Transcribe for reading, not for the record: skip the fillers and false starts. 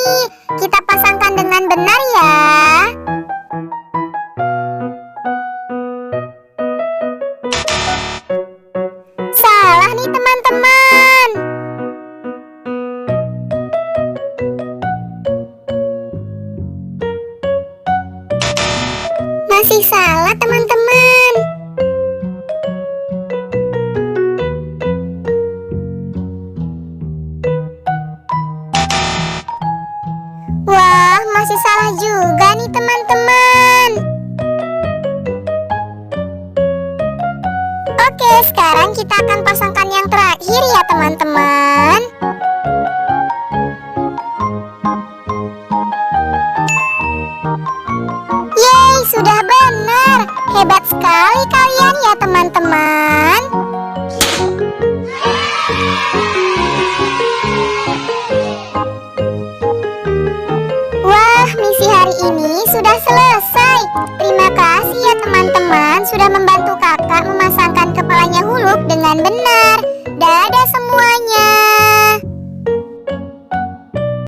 nih. Kita pasangkan dengan benar ya. Salah nih teman-teman. Masih salah teman-teman. Wah, masih salah juga nih teman-teman. Oke, sekarang kita akan pasangkan yang terakhir ya teman-teman. Yeay, sudah benar. Hebat sekali kalian ya teman-teman. Wah, misi hari ini sudah selesai. Terima kasih ya teman-teman sudah membantu